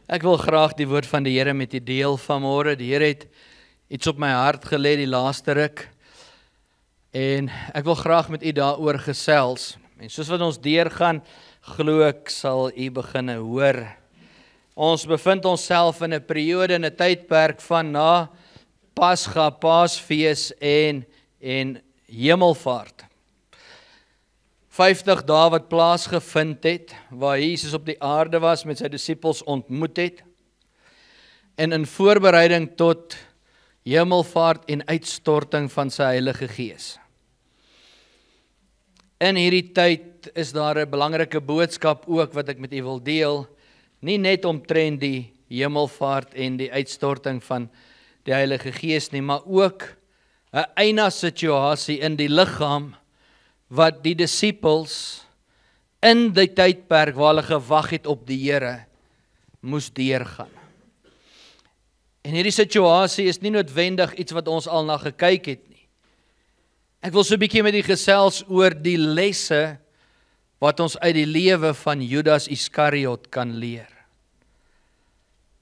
Ek wil graag die woord van die Here met u deel vanmôre. Die Here het iets op my hart gelê die laaste ruk. En ek wil graag met u daaroor gesels. En soos wat ons deurgaan, glo ek sal u begin hoor. Ons bevind onsself in 'n periode, in 'n tydperk van na Pasga, Paasfees en Hemelvaart. 50 dae wat plaasgevind het, waar Jesus op die aarde was, met sy disippels ontmoet het, en in voorbereiding tot Hemelvaart en uitstorting van sy Heilige Gees. In hierdie tyd is daar 'n belangrike boodskap ook wat ek met u wil deel, nie net omtrent die Hemelvaart en die uitstorting van die Heilige Gees nie, maar ook 'n eina situasie in die liggaam, wat die disippels in die tydperk waar hulle gewag het op die Here, moes deurgaan. En hierdie situasie is nie noodwendig iets wat ons al na gekyk het nie. Ek wil so 'n bietjie met u gesels oor die lesse wat ons uit die lewe van Judas Iskariot kan leer.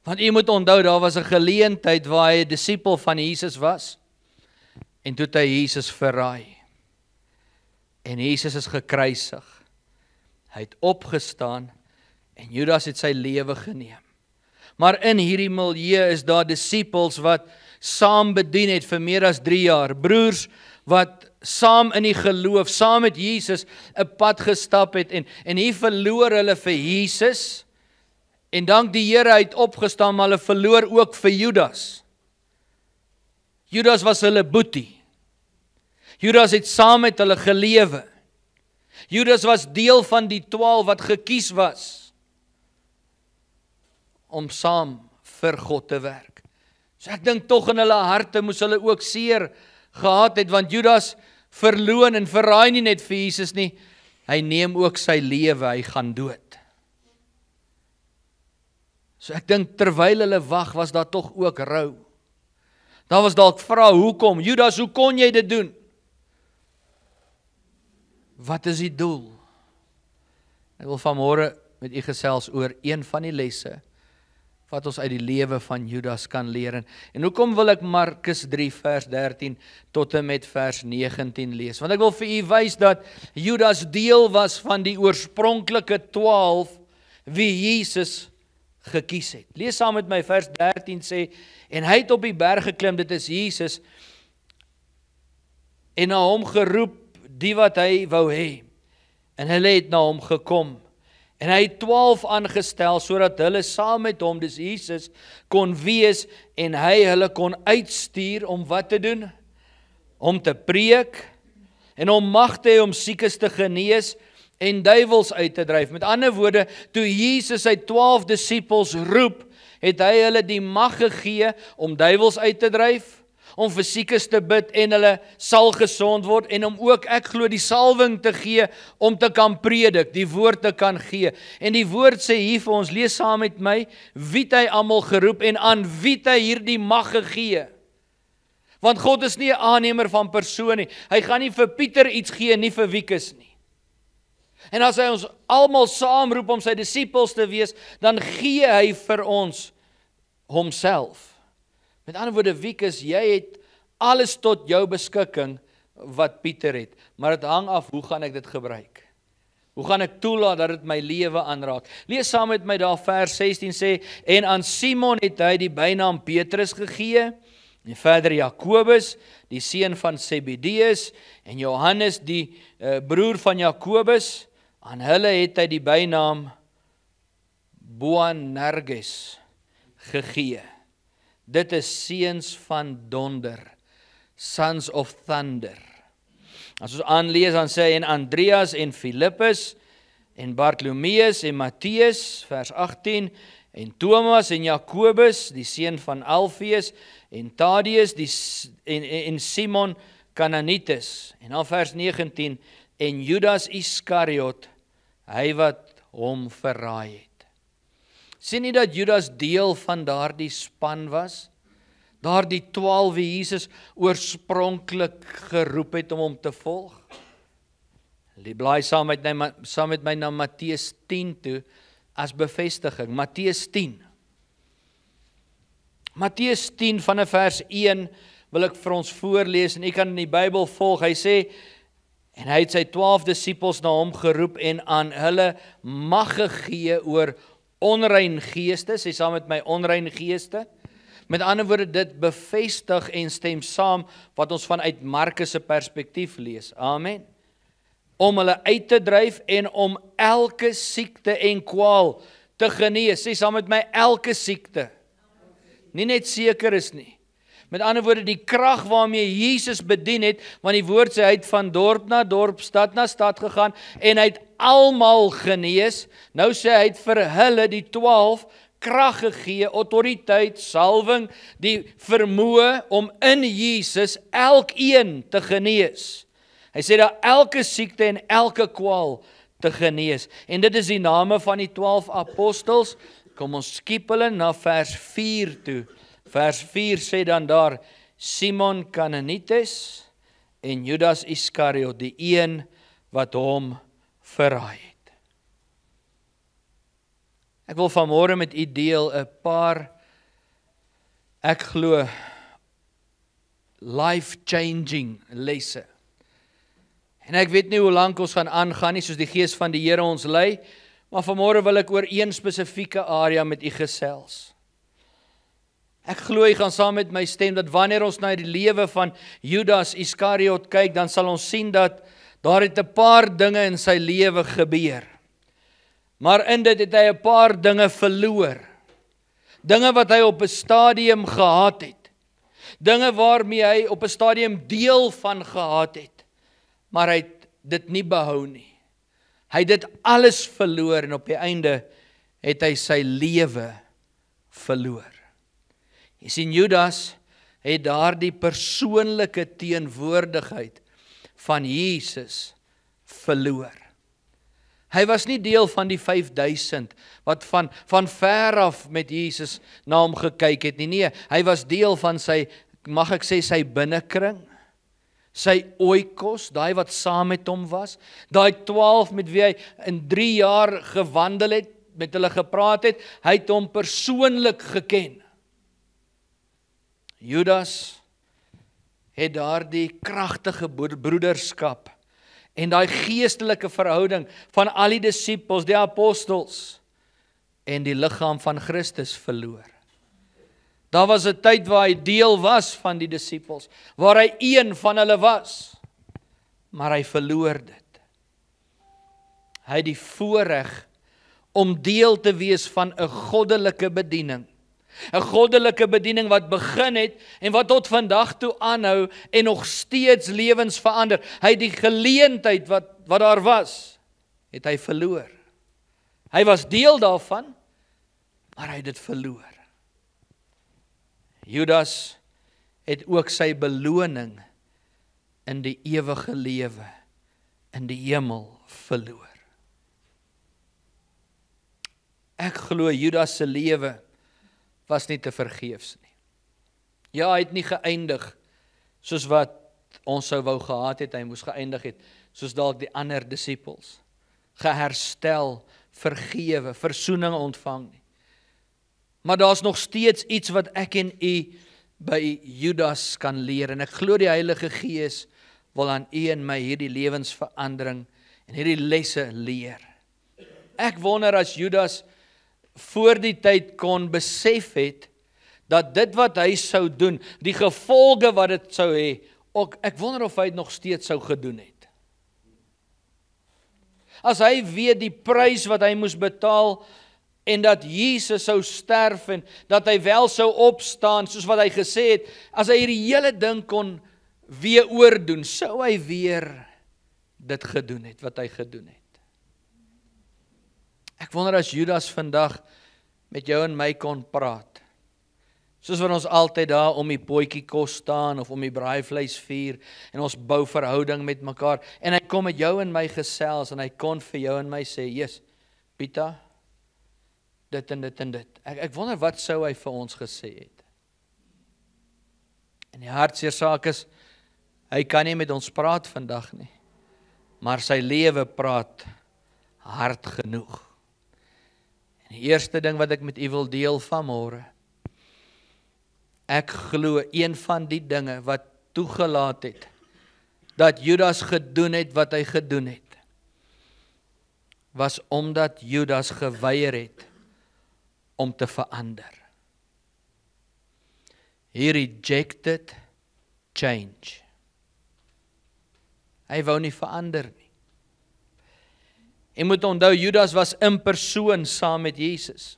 Want u moet onthou, daar was 'n geleentheid waar hy 'n disipel van Jesus was, en toe het hy Jesus verraai. En Jesus is gekruisig. Hy het opgestaan en Judas het sy lewe geneem. Maar in hierdie milieu is daar disippels wat saam bedien het vir meer as 3 jaar. Broers wat saam in die geloof, saam met Jesus 'n pad gestap het en hier verloor hulle vir Jesus. En dank die Here het opgestaan, maar hulle verloor ook vir Judas. Judas was hulle boetie. Judas het saam met hulle gelewe. Judas was deel van die 12 wat gekies was om saam vir God te werk. So ek dink tog in hulle harte moes hulle ook seer gehad het, want Judas verloon en verraai nie net vir Jesus nie, hy neem ook sy lewe, hy gaan dood. So ek dink terwyl hulle wag, was daar tog ook rou. Daar was dalk vrae, hoekom? Judas, hoe kon jy dit doen? Wat is die doel? Ek wil vanmôre met u gesels oor een van die lesse wat ons uit die lewe van Judas kan leer. En hoekom wil ek Markus 3 vers 13 tot en met vers 19 lees? Want ek wil vir u wys dat Judas deel was van die oorspronklike 12 wie Jesus gekies het. Lees saam met my vers 13 sê, en hy het op die berg geklim, dit is Jesus, en na hom geroep, die wat hy wou hê, en hulle het na hom gekom, en hy het 12 aangestel, sodat hulle saam met hom, dis Jesus, kon wees, en hy hulle kon uitstuur, om wat te doen? Om te preek, en om mag te hê om siekes te genees, en duiwels uit te dryf. Met ander woorde, toe Jesus sy 12 disippels roep, het hy hulle die mag gegee, om duiwels uit te dryf, om vir siekes te bid en hulle sal gesond word en om ook, ek glo, die salwing te gee om te kan predik, die woord te kan gee. En die woord sê hier vir ons, lees saam met my, wie het hy almal geroep en aan wie het hy hierdie mag gegee? Want God is nie 'n aannemer van persoon nie. Hy gaan nie vir Pieter iets gee, nie vir Wikus nie. En as hy ons almal saamroep om sy disippels te wees, dan gee hy vir ons homself. Met ander woorde, Wikus, jy het alles tot jou beskikking wat Pieter het, maar dit hang af, hoe gaan ek dit gebruik? Hoe gaan ek toelaat dat dit my lewe aanraak? Lees saam met my daar vers 16 sê, en aan Simon het hy die bynaam Petrus gegee, en verder Jakobus, die seun van Zebedeus, en Johannes, die broer van Jakobus, aan hulle het hy die bynaam Boanerges gegee. Dit is seuns van donder, sons of thunder. As ons aanlees, dan sê hy, en Andreas en Philippus, en Bartolomeus en Matteus, vers 18, en Thomas en Jakobus, die seun van Alfeus, en Thaddeus, en Simon Kananites, en dan vers 19, en Judas Iskariot, hy wat hom verraai het. Sien nie dat Judas deel van daardie span was? Daardie 12 wie Jesus oorspronklik geroep het om hom te volg? Blaai saam met my na Matteus 10 toe, as bevestiging. Matteus 10. Matteus 10 vanaf vers 1 wil ek vir ons voorlees, en u kan in die Bybel volg. Hy sê, en hy het sy 12 disippels na hom geroep en aan hulle mag gegee oor onrein geeste. Sê saam met my, onrein geeste. Met ander woorde, dit bevestig en stem saam wat ons vanuit Markus se perspektief lees. Amen. Om hulle uit te dryf en om elke siekte en kwaal te genees. Sê saam met my, elke siekte. Nie net seker is nie. Met ander woorde, die krag waarmee Jesus bedien het, want die woord sê, hy het van dorp na dorp, stad na stad gegaan, en hy het almal genees. Nou sê hy het vir hulle, die 12, krag gegee, autoriteit, salwing, die vermoë om in Jesus elkeen te genees. Hy sê dat elke siekte en elke kwaal te genees. En dit is die name van die 12 apostels. Kom ons skiep hulle na vers 4 toe. Vers 4 sê dan daar, Simon Kananites en Judas Iskariot, die een wat hom verraai het. Ek wil vanmôre met u deel 'n paar, ek glo, life-changing lesse. En ek weet nie hoe lank ons gaan aangaan nie, soos die Gees van die Here ons lei, maar vanmôre wil ek oor een spesifieke area met u gesels. Ek glo jy gaan saam met my stem dat wanneer ons na die lewe van Judas Iskariot kyk, dan sal ons sien dat daar het 'n paar dinge in sy lewe gebeur. Maar in dit het hy 'n paar dinge verloor. Dinge wat hy op 'n stadium gehad het. Dinge waarmee hy op 'n stadium deel van gehad het. Maar hy het dit nie behou nie. Hy het dit alles verloor en op die einde het hy sy lewe verloor. Jy sien, Judas het daardie persoonlike teenwoordigheid van Jesus verloor. Hy was nie deel van die 5000 wat van ver af met Jesus na hom gekyk het nie. Nee, hy was deel van sy, mag ek sê, sy binnekring, sy oikos, daai wat saam met hom was, daai 12 met wie hy in 3 jaar gewandel het, met hulle gepraat het, hy het hom persoonlik geken. Judas het daardie kragtige broederskap en daai geestelike verhouding van al die disippels, die apostels en die liggaam van Christus verloor. Daar was 'n tyd waar hy deel was van die disippels, waar hy een van hulle was, maar hy verloor dit. Hy het die voorreg om deel te wees van 'n goddelike bediening. 'n goddelike bediening wat begin het en wat tot vandag toe aanhou en nog steeds lewens verander. Hy het die geleentheid wat daar was, het hy verloor. Hy was deel daarvan, maar hy het dit verloor. Judas het ook sy beloning in die ewige lewe, in die hemel verloor. Ek glo Judas se lewe was nie te vergeefs nie. Ja, hy het nie geëindig soos wat ons sou wou gehad het, hy moes geëindig het, soos dalk die ander disippels, geherstel, vergewe, versoening ontvang nie. Maar daar's nog steeds iets wat ek en u by Judas kan leer, en ek glo die Heilige Gees wil aan u en my hierdie lewensverandering en hierdie lesse leer. Ek wonder as Judas voor die tyd kon besef het, dat dit wat hy sou doen, die gevolge wat dit sou hê, ook ek wonder of hy dit nog steeds sou gedoen het. As hy weet die prys wat hy moes betaal, en dat Jesus sou sterf, en dat hy wel sou opstaan, soos wat hy gesê het, as hy hierdie hele ding kon weer oordoen, sou hy weer dit gedoen het, wat hy gedoen het. Ek wonder as Judas vandag met jou en my kon praat, soos wat ons altyd daar om die potjie kos staan, of om die braaivleisvuur, en ons bou verhouding met mekaar, en hy kom met jou en my gesels, en hy kon vir jou en my sê, yes, Pieter, dit en dit en dit. Ek wonder wat sou hy vir ons gesê het. En die hartseer saak is, hy kan nie met ons praat vandag nie, maar sy lewe praat hard genoeg. En die eerste ding wat ek met u wil deel vanmôre, Ek glo een van die dinge wat toegelaat het, dat Judas gedoen het wat hy gedoen het, was omdat Judas geweier het om te verander. He rejected change. Hy wou nie verander nie. En moet onthou, Judas was in persoon saam met Jesus.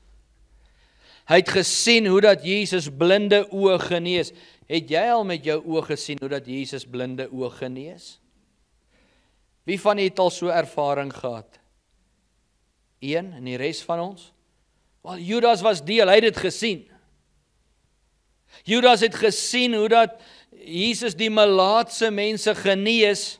Hy het gesien hoe dat Jesus blinde oë genees. Het jy al met jou oë gesien hoe dat Jesus blinde oë genees? Wie van julle het al so ervaring gehad? Een, en die res van ons? Wel, Judas was deel, hy het dit gesien. Judas het gesien hoe dat Jesus die melaatse mense genees,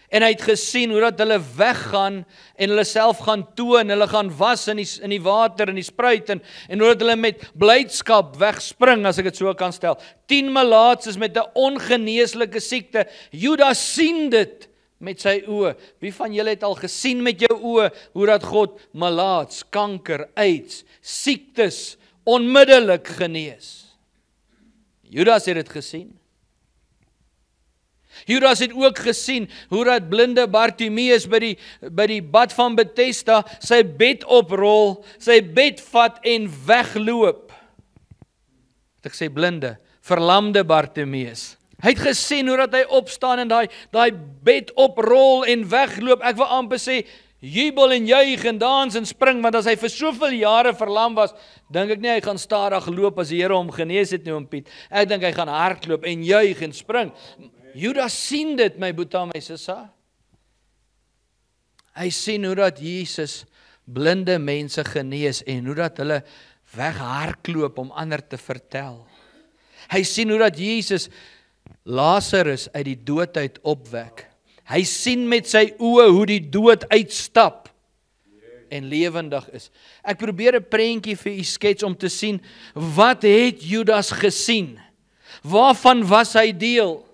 en hy het gesien hoe dat hulle weggaan en hulle self gaan toon, hulle gaan was in die water, in die spruit, en hoe dat hulle met blydskap wegspring, as ek dit so kan stel. 10 melaatses met 'n ongeneeslike siekte. Judas sien dit met sy oë. Wie van julle het al gesien met jou oë hoe dat God melaats, kanker, AIDS, siektes onmiddellik genees? Judas het dit gesien. Judas het ook gesien hoe dat blinde Bartimeus by die bad van Bethesda sy bed oprol, sy bed vat en wegloop. Het ek sê blinde, verlamde Bartimeus. Hy het gesien hoe dat hy opstaan en daai bed oprol en wegloop. Ek wil amper sê, jubel en juig en dans en spring, want as hy vir soveel jare verlam was, dink ek nie hy gaan stadig loop as die Here hom genees het nie, oom Piet. Ek dink hy gaan hardloop en juig en spring. Judas sien dit, my boeta, my sissa. Hy sien hoe dat Jesus blinde mense genees en hoe dat hulle weghardloop om ander te vertel. Hy sien hoe dat Jesus Lazarus uit die dood uit opwek. Hy sien met sy oë hoe die dood uitstap en lewendig is. Ek probeer 'n prentjie vir u skets om te sien, wat het Judas gesien? Waarvan was hy deel?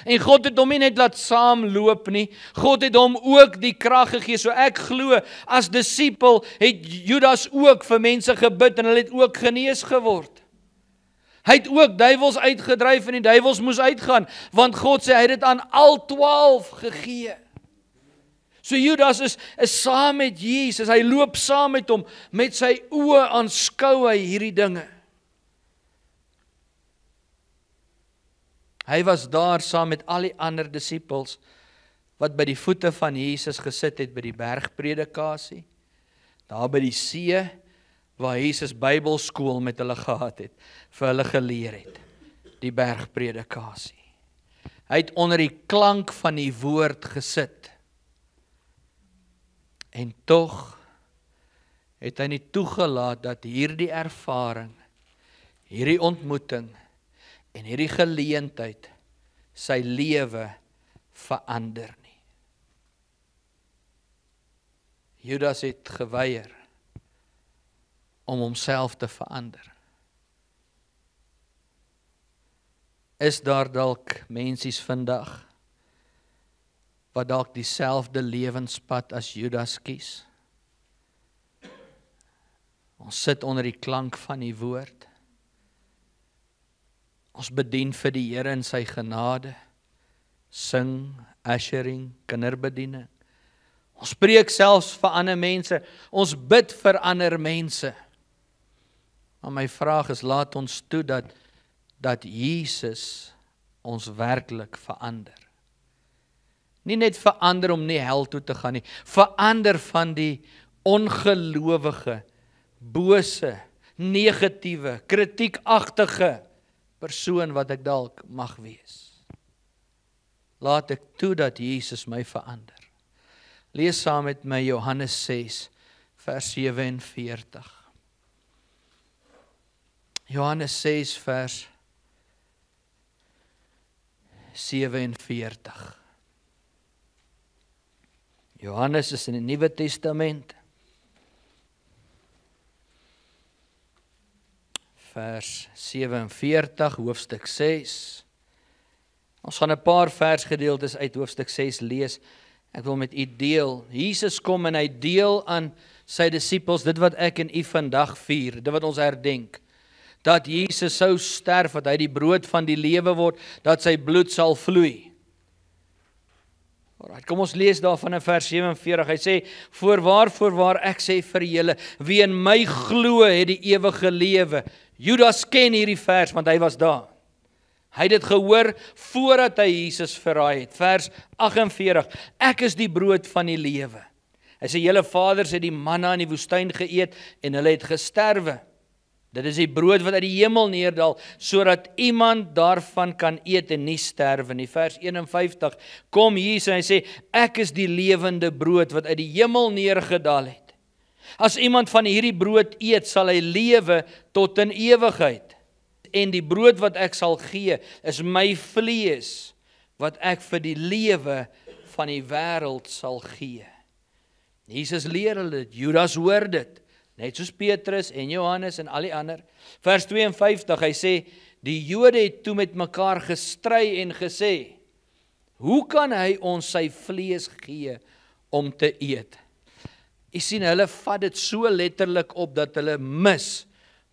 En God het hom nie net laat saamloop nie, God het hom ook die krag gegee. So ek glo, as disipel het Judas ook vir mense gebid en hulle het ook genees geword. Hy het ook duiwels uitgedryf en die duiwels moes uitgaan, want God sê hy het dit aan al 12 gegee. So Judas is saam met Jesus, hy loop saam met hom, met sy oë aanskou hy hierdie dinge. Hy was daar saam met al die ander disippels, wat by die voete van Jesus gesit het by die bergpredikasie, daar by die see, waar Jesus Bybelskool met hulle gehad het, vir hulle geleer het, die bergpredikasie. Hy het onder die klank van die woord gesit, en tog het hy nie toegelaat dat hierdie ervaring, hierdie ontmoeting, en hierdie geleentheid, sy lewe verander nie. Judas het geweier, om homself te verander. Is daar dalk mensies vandag, wat dalk dieselfde lewenspad as Judas kies? Ons sit onder die klank van die woord. Ons bedien vir die Here in sy genade. Sing, ushering, kinderbediening. Ons preek selfs vir ander mense. Ons bid vir ander mense. Maar my vraag is, laat ons toe dat Jesus ons werklik verander. Nie net verander om nie hel toe te gaan nie, verander van die ongelowige, bose, negatiewe, kritiekagtige persoon wat ek dalk mag wees. Laat ek toe dat Jesus my verander. Lees saam met my Johannes 6, vers 47. Johannes 6 vers 47. Johannes is in die Nuwe Testament. Vers 47, hoofstuk 6. Ons gaan 'n paar versgedeeltes uit hoofstuk 6 lees. Ek wil met u deel. Jesus kom en hy deel aan sy disippels dit wat ek en u vandag vier, dit wat ons herdenk. dat Jesus sou sterf, dat hy die brood van die lewe word, dat sy bloed sal vloei. Alright, kom ons lees daarvan in vers 47. Hy sê, voorwaar, ek sê vir julle, wie in my glo het die ewige lewe. Judas ken hierdie vers, want hy was daar. Hy het dit gehoor voordat hy Jesus verraai het. Vers 48, ek is die brood van die lewe. Hy sê, julle vaders het die manna in die woestyn geëet, en hulle het gesterwe. Dit is die brood wat uit die hemel neerdal, sodat iemand daarvan kan eet en nie sterwe nie. Vers 51, kom Jesus en hy sê, ek is die lewende brood wat uit die hemel neergedaal het. As iemand van hierdie brood eet, sal hy lewe tot in ewigheid. En die brood wat ek sal gee, is my vlees, wat ek vir die lewe van die wêreld sal gee. Jesus leer hulle dit, Judas hoor dit, net soos Petrus en Johannes en al die ander. Vers 52, hy sê, die Jode het toe met mekaar gestry en gesê, hoe kan hy ons sy vlees gee om te eet? Jy sien, hulle vat dit so letterlik op, dat hulle mis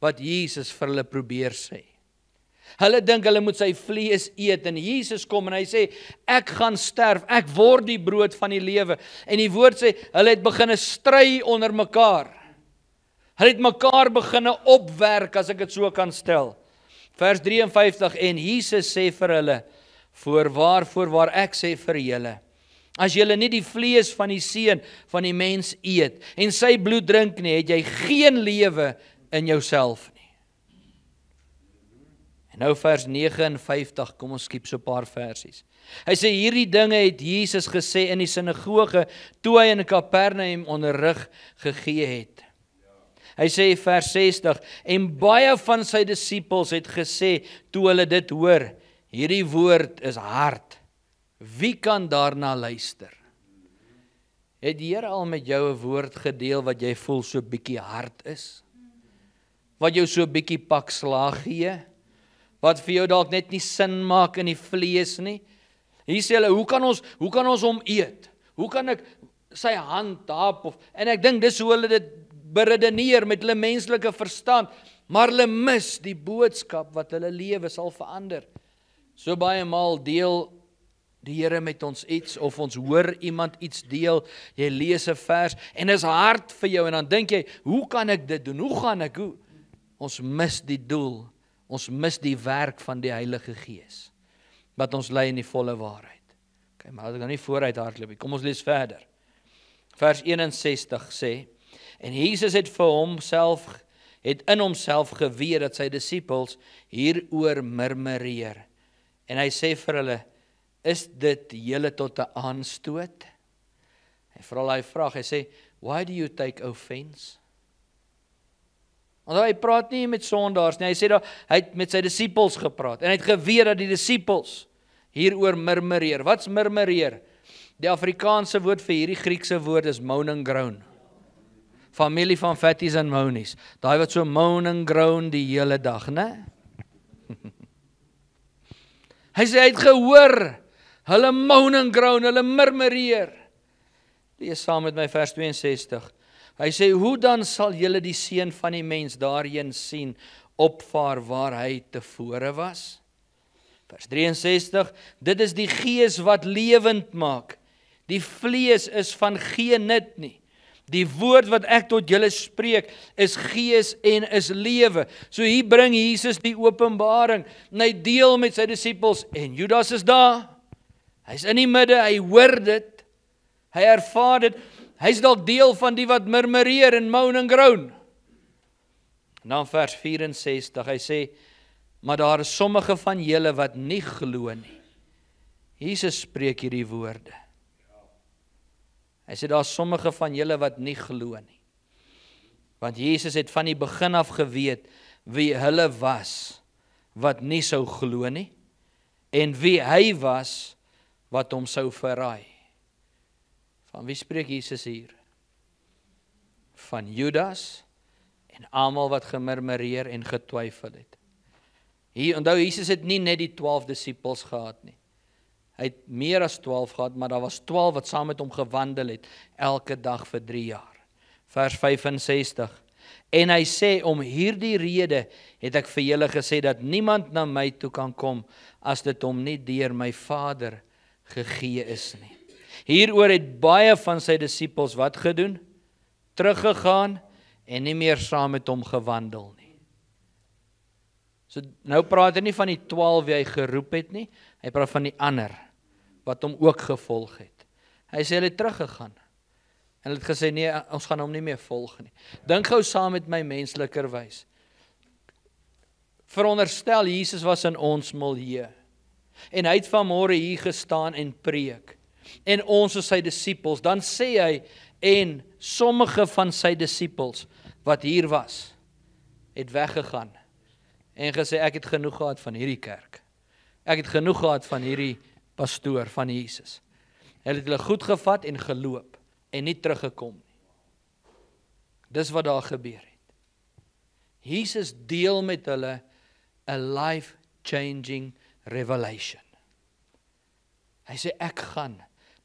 wat Jesus vir hulle probeer sê. Hulle dink hulle moet sy vlees eet, en Jesus kom en hy sê, ek gaan sterf, ek word die brood van die lewe. En die woord sê, hulle het begin stry onder mekaar. Hulle het mekaar begin opwerk, as ek dit so kan stel. Vers 53, en Jesus sê vir hulle, voorwaar, ek sê vir julle, as julle nie die vlees van die seun van die mens eet, en sy bloed drink nie, het jy geen lewe in jouself nie. En nou vers 59, kom ons skiep so 'n paar versies. Hy sê, hierdie dinge het Jesus gesê in die sinagoge, toe hy in Kapernaum onderrig gegee het. Hy sê vers 60, en baie van sy disippels het gesê, toe hulle dit hoor, hierdie woord is hard. Wie kan daarna luister? Het die Here al met jou 'n woord gedeel wat jy voel so bietjie hard is? Wat jou so bietjie pak slaag gee? Wat vir jou dalk net nie sin maak in die vlees nie? Hier sê hulle, hoe kan ons hom eet? Hoe kan ek sy hand hap? En ek dink dis hoe hulle dit beredeneer met hulle menslike verstand, maar hulle mis die boodskap wat hulle lewe sal verander. So baie maal deel die Here met ons iets, of ons hoor iemand iets deel, jy lees 'n vers, en is hard vir jou, en dan dink jy, hoe kan ek dit doen? Hoe gaan ek? Ons mis die doel, ons mis die werk van die Heilige Gees, wat ons lei in die volle waarheid. Okay, maar as ek nou nie vooruit hardloop nie, kom ons lees verder. Vers 61 sê, en Jesus het in homself geweet dat sy disippels hieroor murmureer. En hy sê vir hulle, is dit julle tot 'n aanstoot? Hy vra daai vraag, hy sê, why do you take offense? Want hy praat nie met sondaars nie, hy sê daar, hy het met sy disippels gepraat, en hy het geweet dat die disippels hieroor murmureer. Wat's murmureer? Die Afrikaanse woord vir hierdie Griekse woord is moan and groan. Familie van fatties en monies. Daai wat so moan and groan die hele dag, né? Hy sê, hy het gehoor, hulle moan and groan, hulle murmureer. Lees saam met my vers 62. Hy sê, hoe dan sal julle die seun van die mens daarheen sien, opvaar waar hy tevore was? Vers 63, dit is die gees wat lewend maak. Die vlees is van geen nut nie. Die woord wat ek tot julle spreek, is gees en is lewe. So hier bring Jesus die openbaring, en hy deel met sy disippels, en Judas is daar. Hy's in die midde, hy hoor dit, hy ervaar dit, hy's dalk deel van die wat murmureer en moan en groan. En dan vers 64, hy sê, maar daar is sommige van julle wat nie glo nie. Jesus spreek hierdie woorde. Hy sê, daar is sommige van julle wat nie glo nie. Want Jesus het van die begin af geweet wie hulle was, wat nie sou glo nie, en wie hy was, wat hom sou verraai. Van wie spreek Jesus hier? Van Judas en almal wat gemurmureer en getwyfel het. Hier, onthou, Jesus het nie net die 12 disippels gehad nie. Hy het meer as 12 gehad, maar daar was 12 wat saam met hom gewandel het, elke dag vir 3 jaar. Vers 65. En hy sê, om hierdie rede het ek vir julle gesê, dat niemand na my toe kan kom, as dit hom nie deur my Vader gegee is nie. Hieroor het baie van sy disippels wat gedoen? Teruggegaan en nie meer saam met hom gewandel nie. So nou praat hy nie van die 12 wie hy geroep het nie, hy praat van die ander, wat hom ook gevolg het. Hy sê hulle het teruggegaan, en hulle het gesê, nee, ons gaan hom nie meer volg nie. Dink gou saam met my menslikerwys. Veronderstel, Jesus was in ons milieu, en hy het vanmôre hier gestaan en preek, en ons is sy disippels, dan sê hy, en sommige van sy disippels, wat hier was, het weggegaan, en gesê, ek het genoeg gehad van hierdie kerk, ek het genoeg gehad van hierdie pastoor, van Jesus. Hulle het hulle goed gevat en geloop, en nie teruggekom nie. Dis wat daar gebeur het. Jesus deel met hulle a life-changing revelation. Hy sê, ek gaan,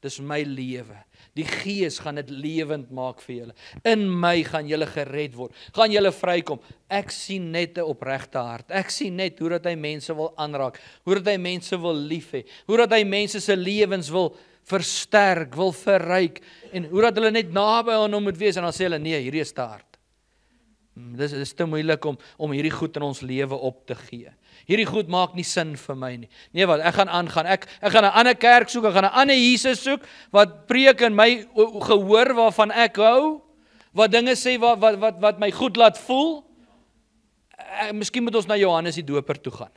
dis my lewe. Die Gees gaan dit lewend maak vir julle. In my gaan julle gered word. Gaan julle vrykom. Ek sien net 'n opregte hart. Ek sien net hoe dat hy mense wil aanraak. Hoe dat hy mense wil lief hê. Hoe dat hy mense se lewens wil versterk, wil verryk. En hoe dat hulle net naby aan hom moet wees. En dan sê hulle, nee, hierdie is te hard. Dis is te moeilik om hierdie goed in ons lewe op te gee. Hierdie goed maak nie sin vir my nie. Nee wat, ek gaan aangaan. Ek gaan 'n ander kerk soek, ek gaan 'n ander Jesus soek, wat preek in my gehoor waarvan ek hou, wat dinge sê wat my goed laat voel. Miskien moet ons na Johannes die Doper toe gaan,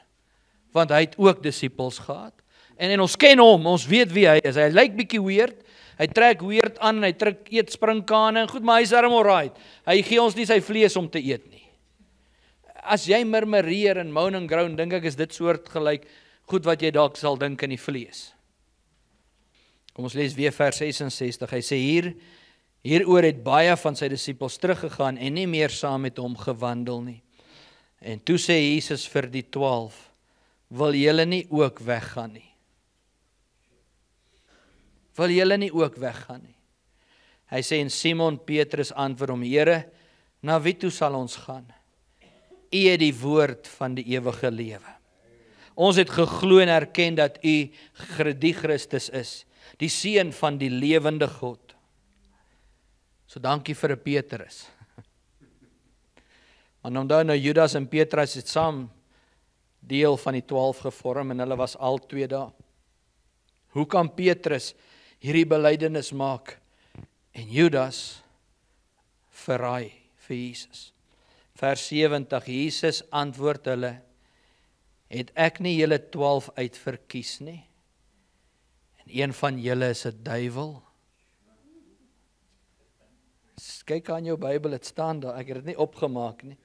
want hy het ook disippels gehad. En ons ken hom, ons weet wie hy is. Hy lyk bietjie weird, hy trek weird aan, hy eet springkane en goed, maar hy's darm alright. Hy gee ons nie sy vlees om te eet nie. As jy murmureer en moan en groan, dink ek is dit soort gelyk goed wat jy dalk sal dink in die vlees. Kom ons lees weer vers 66. Hy sê hieroor het baie van sy disippels teruggegaan en nie meer saam met hom gewandel nie. En toe sê Jesus vir die 12, wil julle nie ook weggaan nie? Wil julle nie ook weggaan nie? Hy sê, en Simon Petrus antwoord hom, Here, na wie toe sal ons gaan? U het die woord van die ewige lewe. Ons het geglo en erken dat u die Christus is, die seun van die lewende God. So dankie vir 'n Petrus. Want onthou nou Judas en Petrus het saam deel van die 12 gevorm en hulle was al 2 daar. Hoe kan Petrus hierdie belydenis maak en Judas verraai vir Jesus? Vers 70, Jesus antwoord hulle, het ek nie julle 12 uitverkies nie? En een van julle is 'n duiwel? Kyk aan jou Bybel, dit staan daar, ek het dit nie opgemaak nie.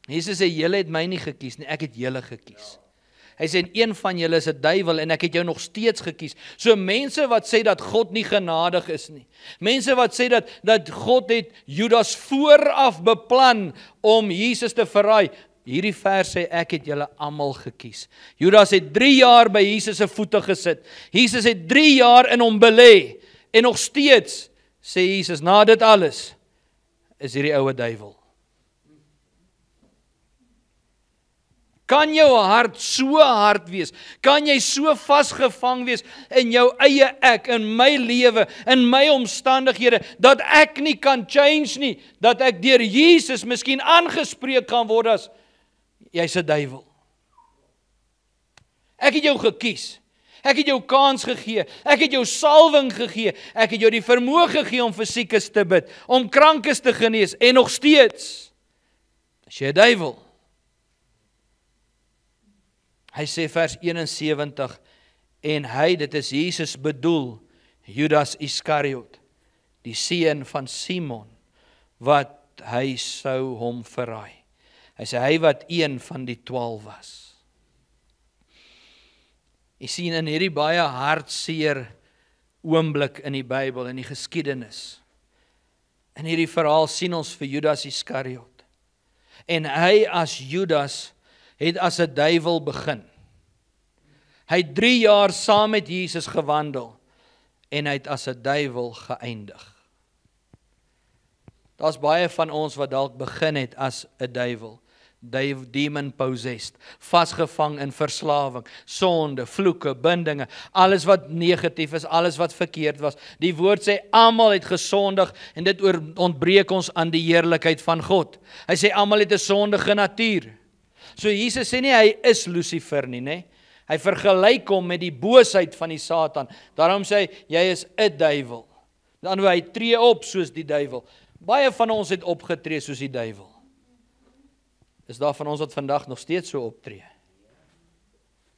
Jesus sê, julle het my nie gekies nie, ek het julle gekies. Hy sê, een van julle is 'n duiwel en ek het jou nog steeds gekies. So mense wat sê dat God nie genadig is nie. Mense wat sê dat God het Judas vooraf beplan om Jesus te verraai. Hierdie vers sê, ek het julle almal gekies. Judas het 3 jaar by Jesus se voete gesit. Jesus het 3 jaar in hom belê. En nog steeds, sê Jesus, na dit alles, is hierdie oue duiwel. Kan jou hart so hard wees? Kan jy so vasgevang wees in jou eie ek, in my lewe, in my omstandighede, dat ek nie kan change nie, dat ek deur Jesus miskien aangespreek kan word as, jy's 'n duiwel. Ek het jou gekies. Ek het jou kans gegee. Ek het jou salwing gegee. Ek het jou die vermoë gegee om vir siekes te bid, om krankes te genees, en nog steeds is jy 'n duiwel. Hy sê vers 71, en hy, dit is Jesus bedoel, Judas Iskariot, die seun van Simon, wat hy sou hom verraai. Hy sê, hy wat een van die 12 was. Jy sien in hierdie baie hartseer oomblik in die Bybel, in die geskiedenis, in hierdie verhaal sien ons vir Judas Iskariot. En hy as Judas het as 'n duiwel begin. Hy het 3 jaar saam met Jesus gewandel en hy het as 'n duiwel geëindig. Daar's baie van ons wat dalk begin het as 'n duiwel. Demon possessed, vasgevang in verslawing, sonde, vloeke, bindinge, alles wat negatief is, alles wat verkeerd was. Die woord sê almal het gesondig en dit ontbreek ons aan die heerlikheid van God. Hy sê almal het 'n sondige natuur. So Jesus sê nie hy is Lucifer nie, né? Hy vergelyk hom met die boosheid van die Satan. Daarom sê hy, jy is 'n duiwel. Dan hy tree op soos die duiwel. Baie van ons het opgetree soos die duiwel. Is daar van ons wat vandag nog steeds so optree?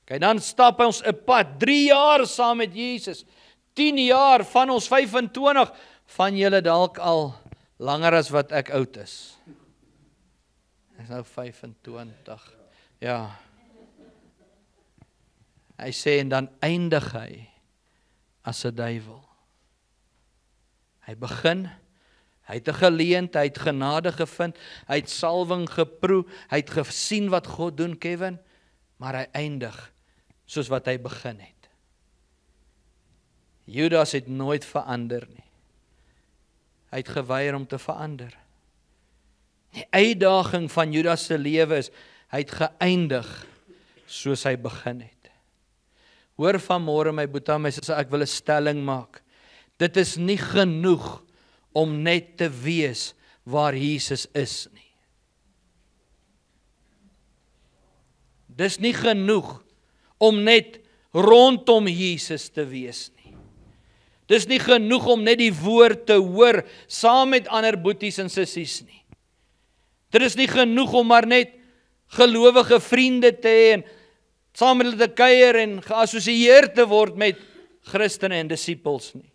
Kyk, dan stap ons 'n pad, 3 jaar saam met Jesus, 10 jaar van ons 25, van julle dalk al langer as wat ek oud is. Ek is nou 25, ja. Hy sê, en dan eindig hy as 'n duiwel. Hy begin, hy het 'n geleentheid, hy het genade gevind, hy het salwing geproe, hy het gesien wat God doen, Kevin, maar hy eindig soos wat hy begin het. Judas het nooit verander nie. Hy het geweier om te verander. Die uitdaging van Judas se lewe is, hy het geëindig soos hy begin het. Hoor vanmôre my boetie, my sussie, ek wil 'n stelling maak. Dit is nie genoeg om net te wees waar Jesus is nie. Dis nie genoeg om net rondom Jesus te wees nie. Dis nie genoeg om net die woord te hoor saam met ander boeties en sissies nie. Dit is nie genoeg om maar net gelowige vriende te hê en saam met hulle te kuier en geassosieer te word met Christene en disippels nie.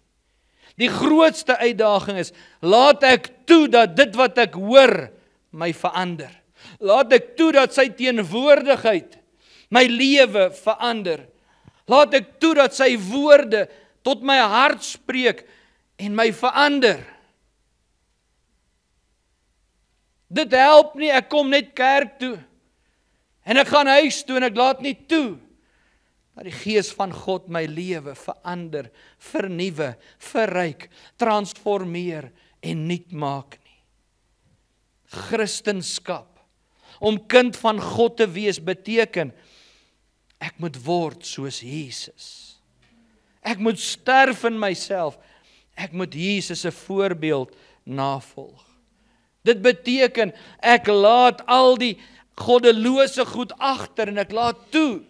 Die grootste uitdaging is, laat ek toe dat dit wat ek hoor my verander. Laat ek toe dat sy teenwoordigheid my lewe verander. Laat ek toe dat sy woorde tot my hart spreek en my verander. Dit help nie, ek kom net kerk toe en ek gaan huis toe en ek laat nie toe dat die Gees van God my lewe verander, vernuwe, verryk, transformeer en nuut maak nie. Christendom, om kind van God te wees, beteken ek moet word soos Jesus. Ek moet sterf in myself. Ek moet Jesus se voorbeeld navolg. Dit beteken ek laat al die goddelose goed agter en ek laat toe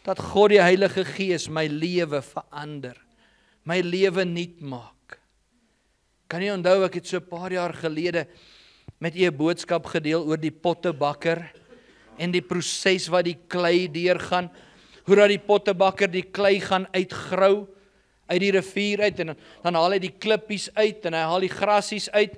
dat God die Heilige Gees my lewe verander, my lewe nuut maak. Kan jy onthou, ek het so 'n paar jaar gelede met u 'n boodskap gedeel oor die pottebakker en die proses wat die klei deurgaan, hoe dat die pottebakker die klei gaan uitgrou uit die rivier uit en dan haal hy die klippies uit en hy haal die grasies uit,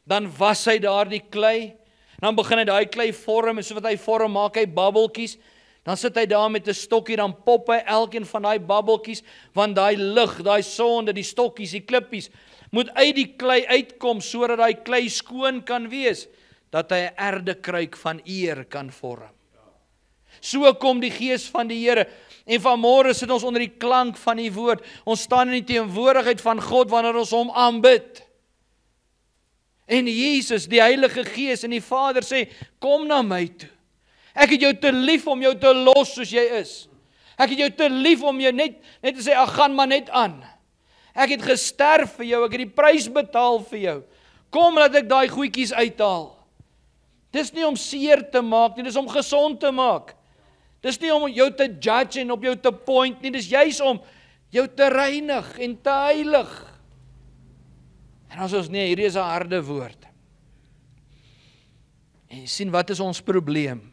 dan was hy daar die klei, dan begin hy daai klei vorm en so wat hy vorm maak hy babbeltjies. Dan sit hy daar met 'n stokkie, dan pop hy elkeen van daai babbeltjies, want daai lig, daai sonde, die stokkies, die klippies, moet uit die klei uitkom, sodat daai klei skoon kan wees, dat hy 'n erdekruik van eer kan vorm. So kom die Gees van die Here, en vanmôre sit ons onder die klank van die woord, ons staan in die teenwoordigheid van God, wanneer ons hom aanbid. En Jesus, die Heilige Gees en die Vader sê, kom na my toe. Ek het jou te lief om jou te los soos jy is. Ek het jou te lief om jou net te sê, ag, gaan maar net aan. Ek het gesterf vir jou, ek het die prys betaal vir jou. Kom, laat ek daai goedjies uithaal. Dis nie om seer te maak nie, dis om gesond te maak. Dis nie om jou te judge en op jou te point nie, dis juis om jou te reinig en te heilig. En as ons nee, hierdie is 'n harde woord. En jy sien, wat is ons probleem?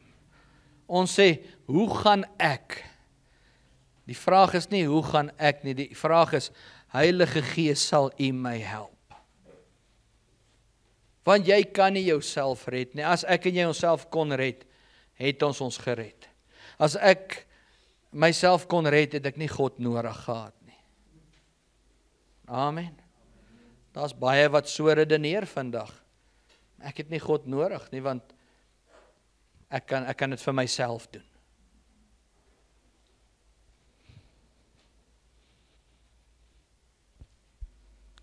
Ons sê, hoe gaan ek? Die vraag is nie, hoe gaan ek nie, die vraag is, Heilige Gees, sal U my help? Want jy kan nie jouself red nie. As ek en jy onsself kon red, het ons gered. As ek myself kon red, het ek nie God nodig gehad nie. Amen. Daar's baie wat so redeneer vandag. Ek het nie God nodig nie, want ek kan dit vir myself doen.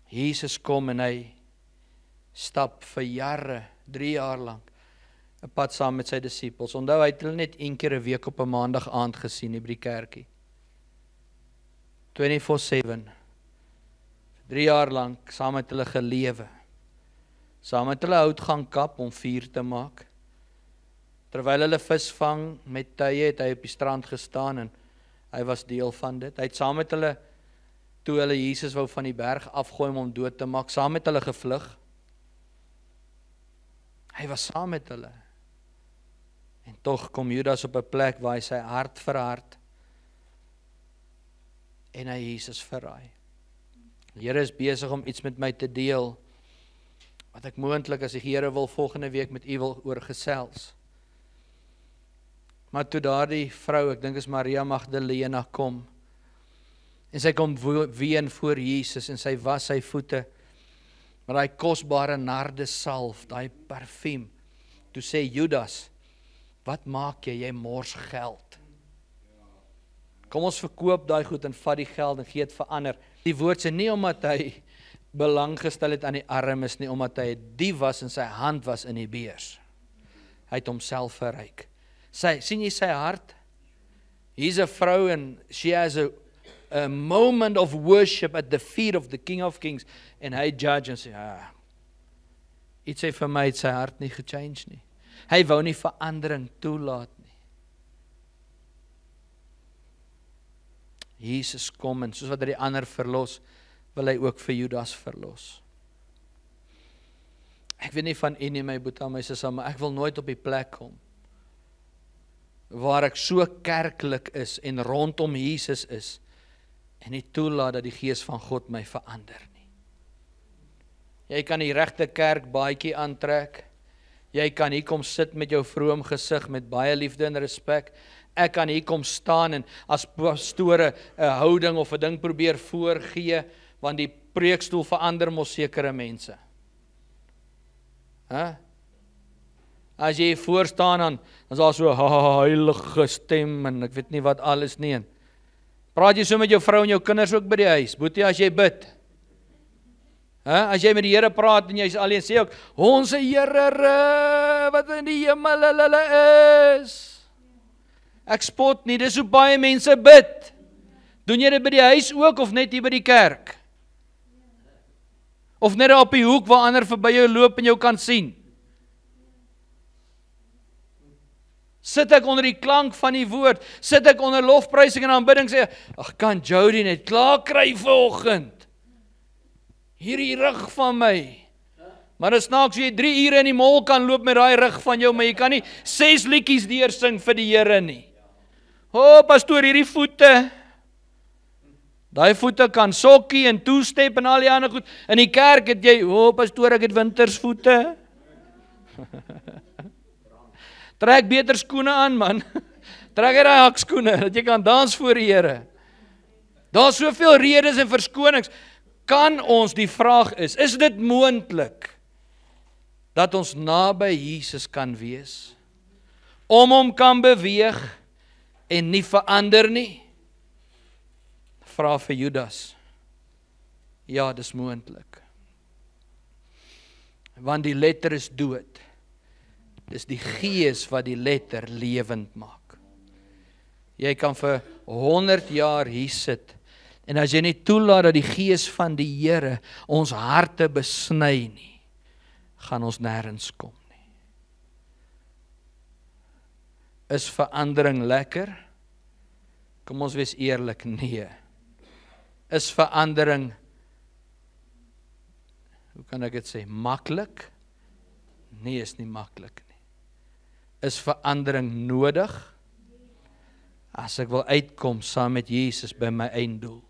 Jesus kom en hy stap vir jare, 3 jaar lank, 'n pad saam met sy disippels. Onthou, hy het hulle net 1 keer 'n week op 'n maandag aand gesien hier by die kerkie. 24/7. 3 jaar lank saam met hulle gelewe. Saam met hulle hout gaan kap om vuur te maak. Terwyl hulle vis vang met tye, het hy op die strand gestaan en hy was deel van dit. Hy het saam met hulle, toe hulle Jesus wou van die berg afgooi om hom dood te maak, saam met hulle gevlug. Hy was saam met hulle. En tog kom Judas op 'n plek waar hy sy hart verhard en hy Jesus verraai. Die Here is besig om iets met my te deel, wat ek moontlik as die Here wil volgende week met u wil oor gesels. Maar toe daardie vrou, ek dink is Maria Magdalena, kom, en sy kom ween voor Jesus, en sy was sy voete, met daai kosbare nardesalf, daai parfuum, toe sê Judas, wat maak jy? Jy mors geld. Kom ons verkoop daai goed en vat die geld en gee dit vir ander. Die woord sê nie omdat hy belang gestel het aan die armes nie, omdat hy 'n dief was en sy hand was in die beurs. Hy het homself verryk. Sien jy sy hart? Hier's 'n vrou and she has a moment of worship at the feet of the King of Kings, en hy judge en sê, iets sê vir my het sy hart nie gechange nie. Hy wou nie verandering toelaat nie. Jesus kom en soos wat hy die ander verlos, wil hy ook vir Judas verlos. Ek weet nie van u nie, my boetie, my sussie, maar ek wil nooit op die plek kom waar ek so kerklik is en rondom Jesus is en nie toelaat dat die Gees van God my verander nie. Jy kan die regte kerk baadjie aantrek. Jy kan hier kom sit met jou vroom gesig met baie liefde en respek. Ek kan hier kom staan en as pastore 'n houding of 'n ding probeer voorgee, want die preekstoel verander mos sekere mense. As jy voor staan, dan is daar so 'n heilige stem en ek weet nie wat alles nie. Praat jy so met jou vrou en jou kinders ook by die huis? Boetie, as jy bid. As jy met die Here praat en jy is alleen, sê ook, ons Here wat in die hemel hulle is. Ek spot nie, dis hoe baie mense bid. Doen jy dit by die huis ook of net hier by die kerk? Of net op die hoek waar ander verby jou loop en jou kan sien? Sit ek onder die klank van die woord? Sit ek onder lofprysing en aanbidding sê, ag, kan Jody net klaar kry vanoggend? Hierdie rug van my. Maar dit snaaks, jy 3 ure in die mall kan loop met daai rug van jou, maar jy kan nie 6 liedjies deursing vir die Here nie. Pastoor, hierdie voete. Daai voete kan sokkie en two-step en al die ander goed. In die kerk het jy, pastoor, ek het wintersvoete. Trek beter skoene aan, man. Trek jy daai hakskoene, dat jy kan dans voor die Here. Daar is soveel redes en verskonings. Kan ons, die vraag is dit moontlik dat ons naby Jesus kan wees? Om hom kan beweeg en nie verander nie? Vra vir Judas. Ja, dis moontlik. Want die letter is dood. Dis die Gees wat die letter lewend maak. Jy kan vir 100 jaar hier sit, en as jy nie toelaat dat die Gees van die Here ons harte besny nie, gaan ons nêrens kom nie. Is verandering lekker? Kom ons wees eerlik, nee. Is verandering, hoe kan ek dit sê, maklik? Nee, is nie maklik nie. Is verandering nodig? As ek wil uitkom saam met Jesus by my einddoel.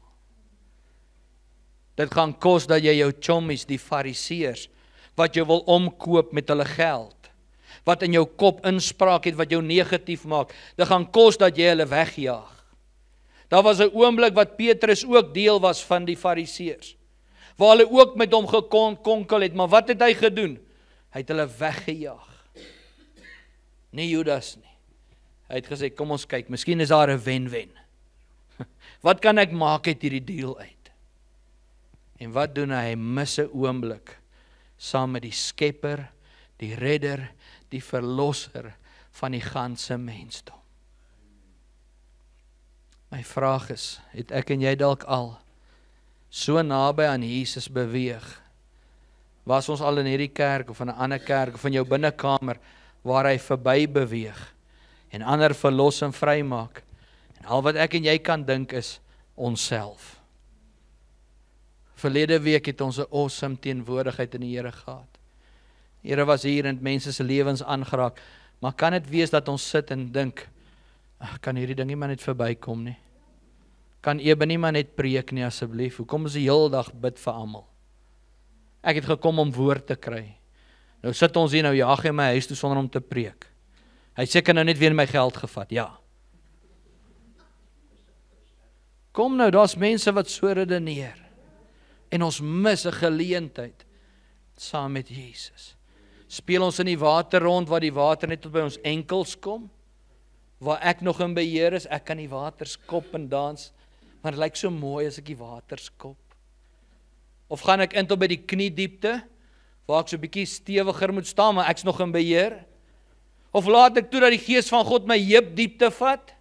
Dit gaan kos dat jy jou chommies, die fariseërs, wat jy wil omkoop met hulle geld, wat in jou kop inspraak het, wat jou negatief maak, dit gaan kos dat jy hulle wegjaag. Daar was 'n oomblik wat Petrus ook deel was van die fariseërs, waar hulle ook met hom gekonkel het, maar wat het hy gedoen? Hy het hulle weggejaag. Nie Judas nie. Hy het gesê, kom ons kyk, miskien is daar 'n wen-wen. Wat kan ek maak uit hierdie deal uit? En wat doen hy? Hy mis 'n oomblik. saam met die Skepper, die Redder, die Verlosser van die ganse mensdom. My vraag is, het ek en jy dalk al so naby aan Jesus beweeg? Was ons al in hierdie kerk of in 'n ander kerk of in jou binnekamer waar hy verby beweeg en ander verlos en vrymaak? En al wat ek en jy kan dink is onsself. Verlede week het ons 'n awesome teenwoordigheid in die Here gehad. Die Here was hier en mense se lewens aangeraak, maar kan dit wees dat ons sit en dink, kan hierdie ding nie maar net verbykom nie? Kan Eben nie maar net preek nie asseblief? Hoekom is die hele dag bid vir almal? Ek het gekom om woord te kry. Nou sit ons hier, nou jaag hy my huis toe sonder om te preek. Hy het seker nou net weer my geld gevat, ja. Kom nou, daar's mense wat so redeneer. En ons mis 'n geleentheid saam met Jesus. Speel ons in die water rond waar die water net tot by ons enkels kom? Waar ek nog in beheer is, ek kan die water skop en dans, maar dit lyk so mooi as ek die water skop. Of gaan ek in tot by die kniediepte, waar ek so 'n bietjie stewiger moet staan, maar ek's nog in beheer? Of laat ek toe dat die Gees van God my heup diepte vat?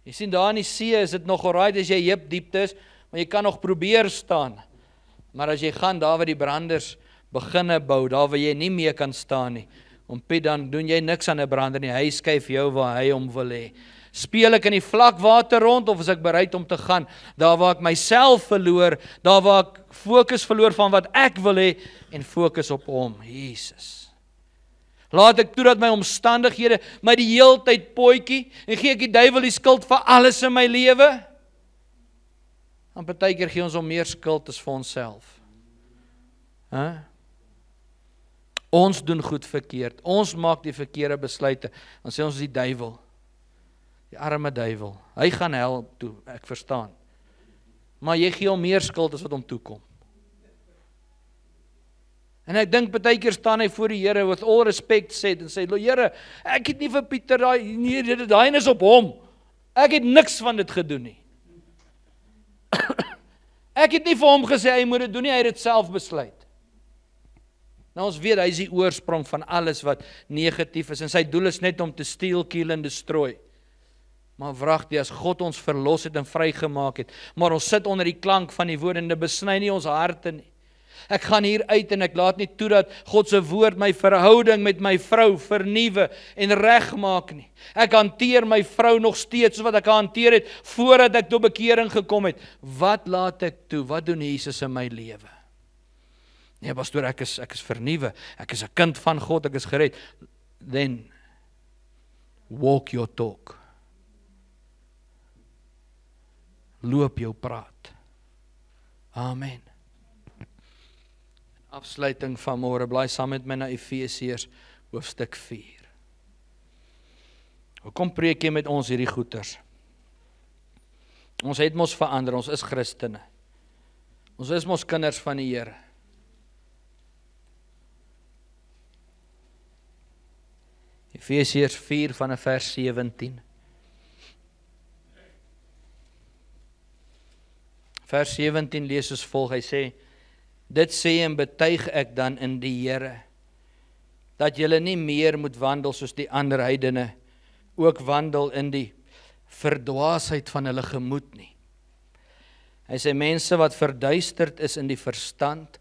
Jy sien, daar in die see is dit nog alright as jy heup diepte is, maar jy kan nog probeer staan. Maar as jy gaan daar waar die branders beginne bou, daar waar jy nie meer kan staan nie, Piet, dan doen jy niks aan 'n brander nie, hy skuif jou waar hy hom wil hê. Speel ek in die vlak water rond, of is ek bereid om te gaan, daar waar ek myself verloor, daar waar ek fokus verloor van wat ek wil hê, en fokus op hom, Jesus. Laat ek toe dat my omstandighede my die heeltyd potjie, en gee ek die duiwel die skuld vir alles in my lewe? Dan partykeer gee ons hom meer skuld as vir onsself. Ons doen goed verkeerd, ons maak die verkeerde besluite, dan sê ons die duiwel, die arme duiwel, hy gaan hel toe, ek verstaan. Maar jy gee hom meer skuld as wat hom toekom. En ek dink partykeer staan hy voor die Here with all respect said en sê, Here, ek het nie vir Pieter daai is op hom. Ek het niks van dit gedoen nie. Ek het nie vir hom gesê hy moet dit doen nie, hy het dit self besluit. Nou ons weet, hy is die oorsprong van alles wat negatief is, en sy doel is net om te steal, kill en destroy. Maar wragtig, as God ons verlos het en vrygemaak het, maar ons sit onder die klank van die woord en dit besny nie ons harte nie. Ek gaan hier uit en ek laat nie toe dat God se woord my verhouding met my vrou vernuwe en regmaak nie. Ek hanteer my vrou nog steeds soos wat ek hanteer het voordat ek tot bekering gekom het. Wat laat ek toe? Wat doen Jesus in my lewe? Nee, pastoor, ek is vernuwe. Ek is 'n kind van God, ek is gered. Then walk your talk. Loop jou praat. Amen. Afsluiting van môre, blaai saam met my na Efesiërs hoofstuk 4. Hoekom preek jy met ons hierdie goeters? Ons het mos verander, ons is Christene. Ons is mos kinders van die Here. Efesiërs 4 vanaf vers 17. Vers 17 lees soos volg, hy sê, dit sê en betuig ek dan in die Here, dat julle nie meer moet wandel soos die ander heidene, ook wandel in die verdwaasheid van hulle gemoed nie. Hy sê mense wat verduisterd is in die verstand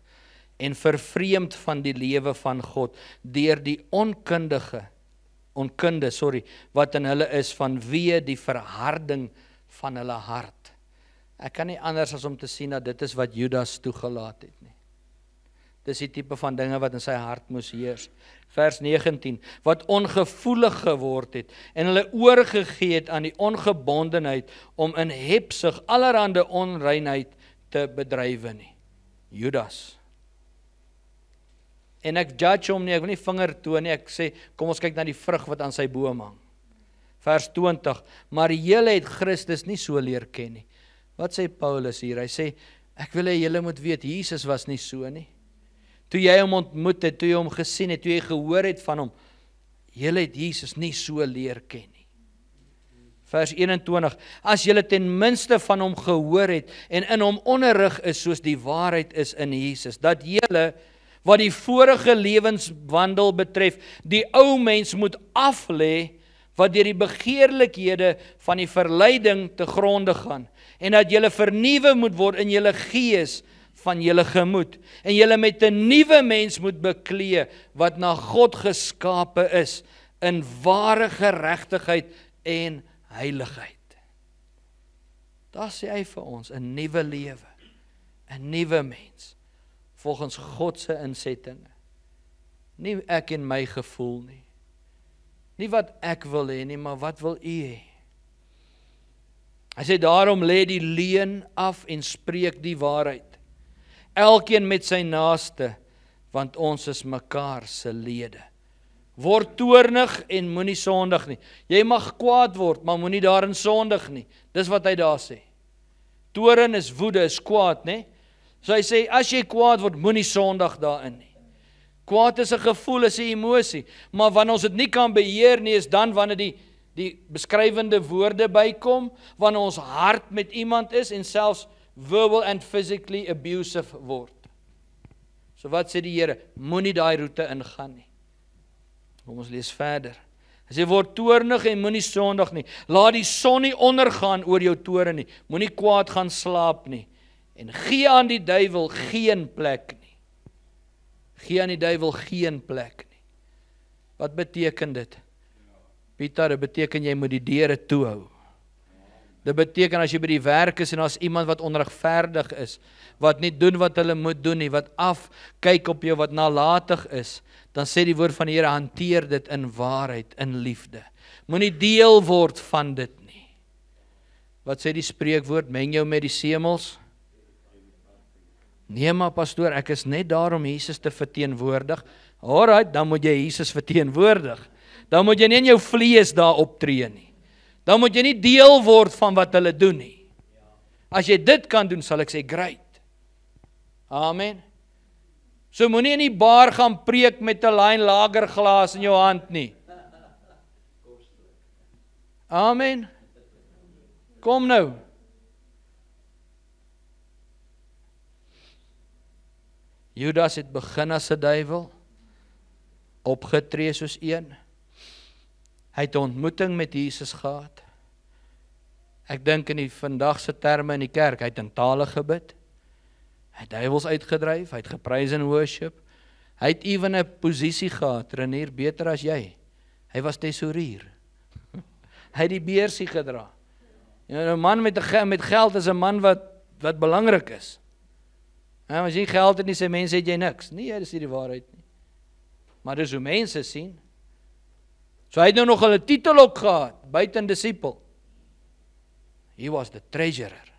en vervreemd van die lewe van God, deur die onkunde, wat in hulle is, vanweë die verharding van hulle hart. Ek kan nie anders as om te sien dat dit is wat Judas toegelaat het nie. Dis die tipe van dinge wat in sy hart moes heers. Vers 19, wat ongevoelig geword het en hulle oorgegee het aan die ongebondenheid om in hebsug allerhande onreinheid te bedrywe nie. Judas. En ek judge hom nie, ek wil nie vinger toon nie, ek sê, kom ons kyk na die vrug wat aan sy boom hang. Vers 20, maar julle het Christus nie so leer ken nie. Wat sê Paulus hier? Hy sê, ek wil hê julle moet weet, Jesus was nie so nie. Toe jy hom ontmoet het, toe jy hom gesien het, toe jy gehoor het van hom, julle het Jesus nie so leer ken nie. Vers 21, as julle ten minste van hom gehoor het, en in hom onderrig is, soos die waarheid is in Jesus, dat julle, wat die vorige lewenswandel betref, die ou mens moet aflê, wat deur die begeerlikhede van die verleiding te gronde gaan, en dat julle vernuwe moet word in julle gees van julle gemoed, en julle met 'n nuwe mens moet beklee, wat na God geskape is, in ware geregtigheid en heiligheid. Daar sê hy vir ons, 'n nuwe lewe, 'n nuwe mens, volgens God se insettinge. Nie ek en my gevoel nie. Nie wat ek wil hê nie, maar wat wil U hê? Hy sê, daarom lê die leuen af en spreek die waarheid. Elkeen met sy naaste, want ons is mekaar se lede. Word toornig en moenie sondig nie. Jy mag kwaad word, maar moenie daarin sondig nie. Dis wat hy daar sê. Toorn is woede, is kwaad, né? So hy sê, as jy kwaad word, moenie sondig daarin nie. Kwaad is 'n gevoel, is 'n emosie, maar wanneer ons dit nie kan beheer nie, is dan wanneer die beskrywende woorde bykom, wanneer ons hard met iemand is en selfs verbal and physically abusive word. So wat sê die Here? Moenie daai roete ingaan nie. Kom ons lees verder. Hy sê, word toornig en moenie sondig nie. Laat die son nie ondergaan oor jou toorn nie. Moenie kwaad gaan slaap nie. En gee aan die duiwel geen plek nie. Gee aan die duiwel geen plek nie. Wat beteken dit? Pieter, dit beteken jy moet die deure toehou. Dit beteken as jy by die werk is en as iemand wat onregverdig is, wat nie doen wat hulle moet doen nie, wat afkyk op jou, wat nalatig is, dan sê die woord van die Here, hanteer dit in waarheid, in liefde. Moenie deel word van dit nie. Wat sê die spreekwoord, meng jou met die semels? Nee maar pastoor, ek is net daar om Jesus te verteenwoordig. Alright, dan moet jy Jesus verteenwoordig. Dan moet jy nie in jou vlees daar optree nie. Dan moet jy nie deel word van wat hulle doen nie. As jy dit kan doen, sal ek sê, great. Amen. So moenie in die bar gaan preek met 'n lyn lagerglas in jou hand nie. Amen. Kom nou. Judas het begin as 'n duiwel, opgetree soos een. Hy het 'n ontmoeting met Jesus gehad. Ek dink in die vandagse terme in die kerk, hy het in tale gebid. Hy het duiwels uitgedryf, hy het geprys in worship. Hy het ewen 'n posisie gehad, Renier, beter as jy. Hy was tesourier. Hy het die beursie gedra. Ja, 'n man met geld is 'n man wat belangrik is. Ja, as jy geld het nie, sê mense het jy niks. Nee, dis nie die waarheid nie. Maar dis hoe mense sien. So hy het nou nog 'n titel ook gehad, buiten disipel. He was the treasurer.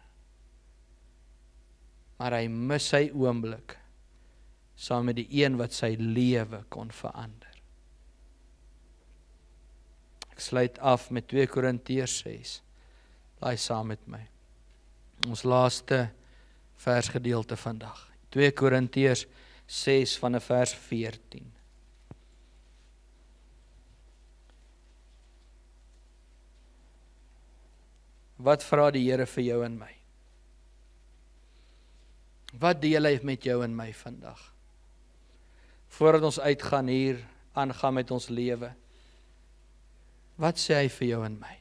Maar hy mis sy oomblik, saam met die een wat sy lewe kon verander. Ek sluit af met 2 Korintiërs 6. Laai saam met my. Ons laaste versgedeelte vandag. 2 Korintiërs 6 vanaf vers 14. Wat vra die Here vir jou en my? Wat deel hy met jou en my vandag? Voordat ons uitgaan hier, aangaan met ons lewe. Wat sê hy vir jou en my?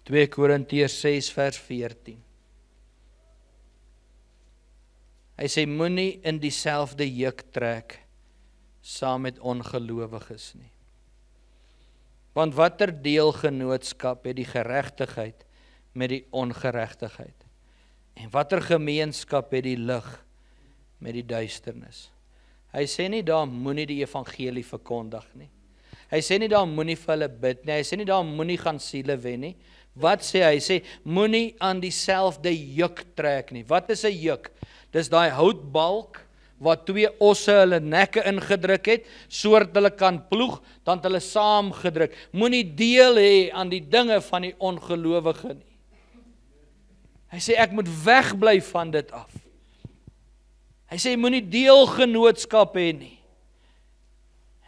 2 Korintiërs 6 vers 14. Hy sê, moenie in dieselfde juk trek saam met ongelowiges nie. Want watter deelgenootskap het die geregtigheid met die ongeregtigheid? En watter gemeenskap het die lig met die duisternis? Hy sê nie daar moenie die evangelie verkondig nie. Hy sê nie daar moenie vir hulle bid nie. Hy sê nie daar moenie gaan siele wen nie. Wat sê hy? Hy sê moenie aan dieselfde juk trek nie. Wat is 'n juk? Dis daai houtbalk wat 2 osse hulle nekke ingedruk het, sodat hulle kan ploeg, dan het hulle saamgedruk. Moenie deel hê aan die dinge van die ongelowige nie. Hy sê ek moet wegbly van dit af. Hy sê moenie deelgenootskap hê nie.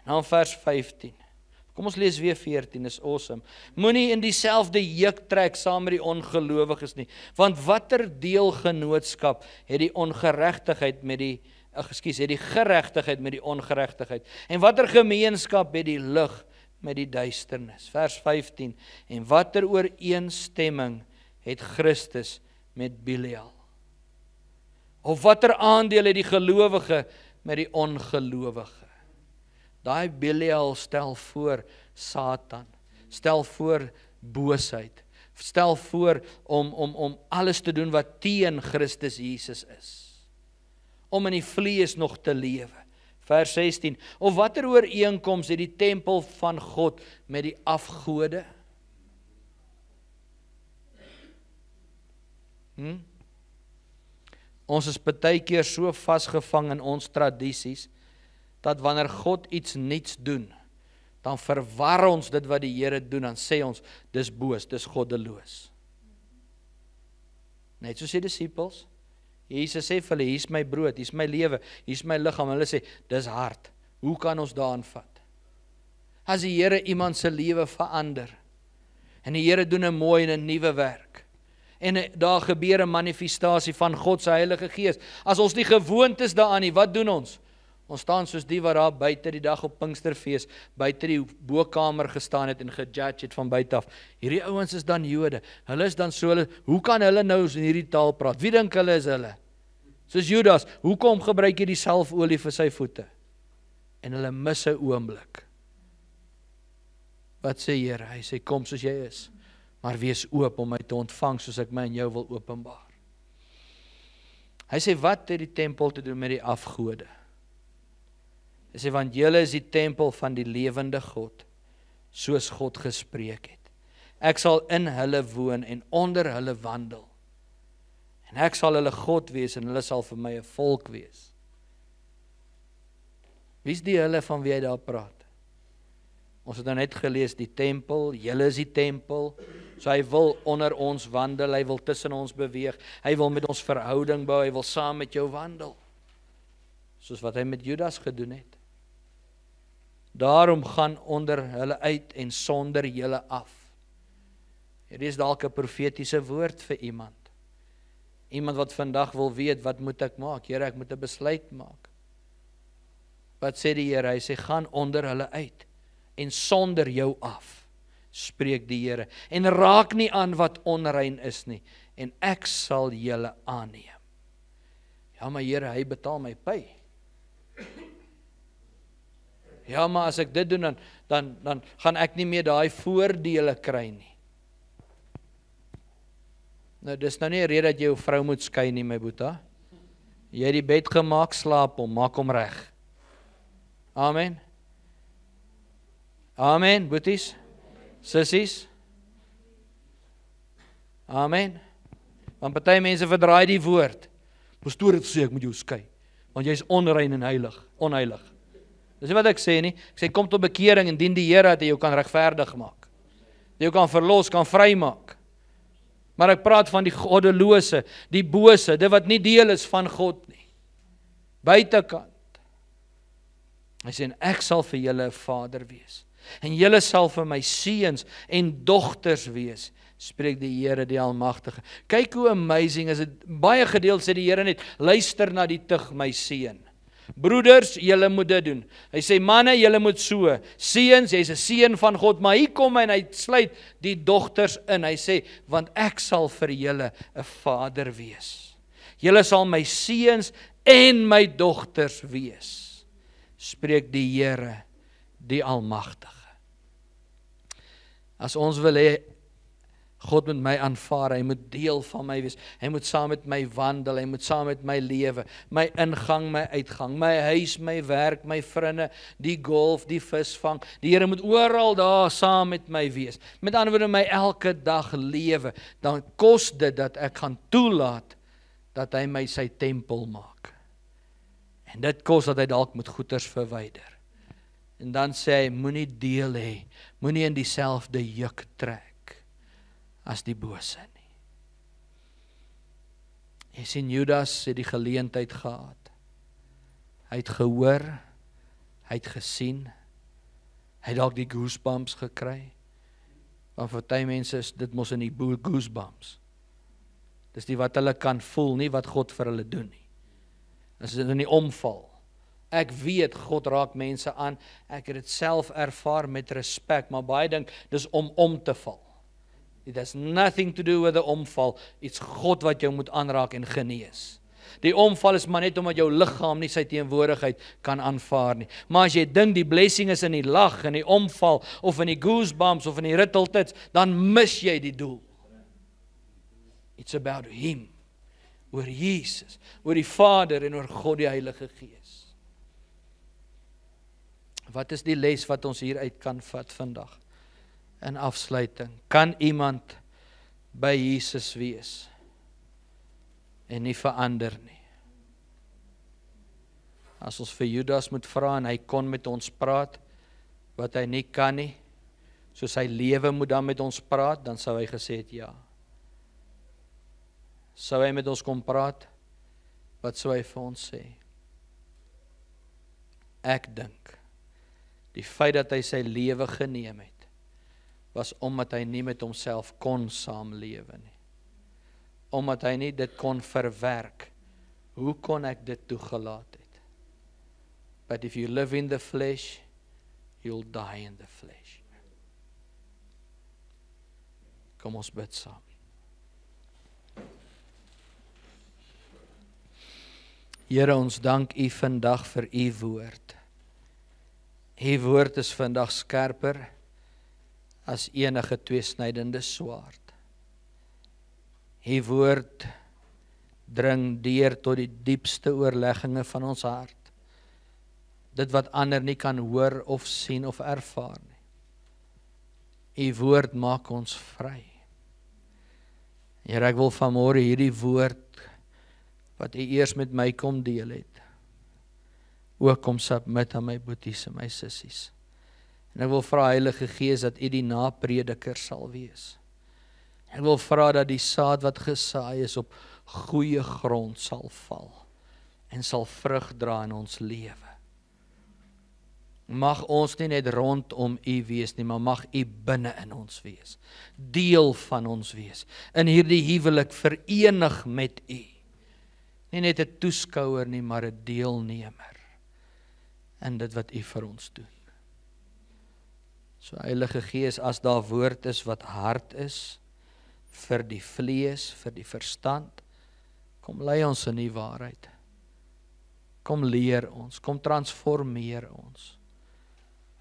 En dan vers 15. Kom ons lees weer 14, is awesome. Moenie in dieselfde juk trek saam met die ongelowiges nie, want watter deelgenootskap het die ongeregtigheid met die het die geregtigheid met die ongeregtigheid, en watter gemeenskap het die lig met die duisternis? Vers 15, en watter ooreenstemming het Christus met Belial? Of watter aandeel het die gelowige met die ongelowige? Daai Belial stel voor Satan, stel voor boosheid, stel voor om alles te doen wat teen Christus Jesus is, om in die vlees nog te lewe. Vers 16, of watter ooreenkoms het die tempel van God met die afgode? Ons is baie keer so vasgevang in ons tradisies, dat wanneer God iets niets doen, dan verwar ons dit wat die Here doen, dan sê ons, dis boos, dis goddeloos. Net soos die disippels, Jesus sê vir hulle, hier is my brood, hier is my lewe, hier is my liggaam, hulle sê, dis hard, hoe kan ons daaraan vat? As die Here iemand se lewe verander, en die Here doen 'n mooi en 'n nuwe werk, en daar gebeur 'n manifestasie van God se Heilige Gees, as ons die gewoontes daaraan nie, wat doen ons? Ons staan soos die wat daar buite die dag op Pinksterfees, buite die bokamer gestaan het en gejudge het van buite af. Hierdie ouens is dan Jode, hulle is dan so, hoe kan hulle nou in hierdie taal praat? Wie dink hulle is hulle? Soos Judas, hoekom gebruik jy die salfolie vir sy voete? En hulle mis 'n oomblik. Wat sê Here? Hy sê, kom soos jy is, maar wees oop om my te ontvang soos ek my en jou wil openbaar. Hy sê, wat het die tempel te doen met die afgode? Hy sê, want julle is die tempel van die lewende God, soos God gespreek het. Ek sal in hulle woon en onder hulle wandel. En ek sal hulle God wees en hulle sal vir my 'n volk wees. Wie is die hulle van wie hy daar praat? Ons het nou net gelees, die tempel, julle is die tempel, so hy wil onder ons wandel, hy wil tussen ons beweeg, hy wil met ons verhouding bou, hy wil saam met jou wandel, soos wat hy met Judas gedoen het. Daarom gaan onder hulle uit en sonder julle af. Hier is dalk 'n profetiese woord vir iemand. Iemand wat vandag wil weet, wat moet ek maak? Here, ek moet 'n besluit maak. Wat sê die Here? Hy sê, gaan onder hulle uit en sonder jou af, spreek die Here. En raak nie aan wat onrein is nie, en ek sal julle aanneem. Ja, maar Here, hy betaal my pay. Ja, maar as ek dit doen, dan gaan ek nie meer daai voordele kry nie. Nou, dis nou nie 'n rede dat jy jou vrou moet skei nie, my boeta. Jy het die bed gemaak, slaap hom, maak hom reg. Amen. Amen, boeties, sissies. Amen. Want party mense verdraai die woord. Pastoor het gesê, ek moet jou skei, want jy is onrein en onheilig. Dis nie wat ek sê nie. Ek sê, kom tot bekering en dien die Here dat hy jou kan regverdig maak. Dat jou kan verlos, kan vry maak. Maar ek praat van die goddelose, die bose, dit wat nie deel is van God nie. Buitekant. Hy sê, en ek sal vir julle 'n vader wees. En julle sal vir my seuns en dogters wees, spreek die Here die Almagtige. Kyk hoe amazing is dit. Baie gedeeld sê die Here net, luister na die tug, my seun. Broeders, julle moet dit doen. Hy sê, manne, julle moet so. Seuns, jy's 'n seun van God, maar hier kom hy en hy sluit die dogters in. Hy sê, want ek sal vir julle 'n vader wees. Julle sal my seuns en my dogters wees, spreek die Here, die Almagtige. As ons wil hê, God moet my aanvaar, hy moet deel van my wees, hy moet saam met my wandel, hy moet saam met my lewe, my ingang, my uitgang, my huis, my werk, my vriende, die golf, die visvang, die Here moet oral daar saam met my wees. Met ander woorde, my elke dag lewe, dan kos dit dat ek gaan toelaat, dat hy my sy tempel maak. En dit kos dat hy dalk moet goeders verwyder. En dan sê hy, moenie deel hê, moenie in dieselfde juk trek as die bose nie. Jy sien, Judas het die geleentheid gehad. Hy het gehoor, hy het gesien, Hy het dalk die goosebumps gekry. Want vir party mense is dit mos in die goosebumps. Dis die wat hulle kan voel, nie wat God vir hulle doen nie. Dis in die omval. Ek weet, God raak mense aan, ek het dit self ervaar met respek, maar baie dink, dis om te val. It has nothing to do with the omval, it's God wat jou moet aanraak en genees. Die omval is maar net omdat jou liggaam nie sy teenwoordigheid kan aanvaar nie. Maar as jy dink die blessing is in die lag, in die omval, of in die goosebumps, of in die ritteltits, dan mis jy die doel. It's about Him, oor Jesus, oor die Vader en oor God die Heilige Gees. Wat is die les wat ons hieruit kan vat vandag? In afsluiting, kan iemand by Jesus wees en nie verander nie? As ons vir Judas moet vra en hy kon met ons praat, wat hy nie kan nie, so sy lewe moet dan met ons praat, dan sou hy gesê het ja. Sou hy met ons kom praat, wat sou hy vir ons sê? Ek dink, die feit dat hy sy lewe geneem het, was omdat hy nie met homself kon saamlewe nie. Omdat hy nie dit kon verwerk. Hoe kon ek dit toegelaat het? But if you live in the flesh, you'll die in the flesh. Kom ons bid saam. Here, ons dank U vandag vir U woord. U woord is vandag skerper as enige tweesnydende swaard. U woord dring deur tot die diepste oorlegginge van ons hart. Dit wat ander nie kan hoor of sien of ervaar nie. U woord maak ons vry. Here, ek wil vanmôre hierdie woord wat U eers met my kom deel het, ook kom submit aan my boeties en my sissies. En ek wil vra Heilige Gees dat U die naprediker sal wees. Ek wil vra dat die saad wat gesaai is op goeie grond sal val en sal vrug dra in ons lewe. Mag ons nie net rondom U wees nie, maar mag U binne in ons wees. Deel van ons wees. In hierdie huwelik verenig met U. Nie net 'n toeskouer nie, maar 'n deelnemer in dit wat U vir ons doen. So Heilige Gees, as daar woord is wat hard is, vir die vlees, vir die verstand, kom lei ons in die waarheid. Kom leer ons, kom transformeer ons.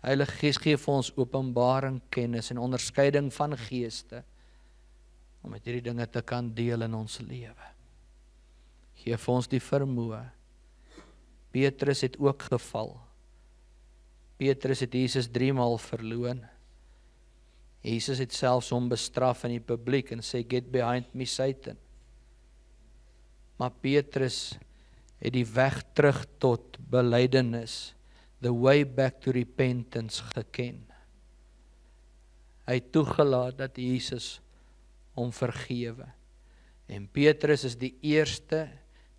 Heilige Gees, gee vir ons openbaring, kennis en onderskeiding van geeste, om met hierdie dinge te kan deel in ons lewe. Gee vir ons die vermoë. Petrus het ook geval. Petrus het Jesus 3 maal verloon. Jesus het selfs hom bestraf in die publiek en sê, get behind me, Satan. Maar Petrus het die weg terug tot belydenis, the way back to repentance geken. Hy het toegelaat dat Jesus hom vergewe. En Petrus is die eerste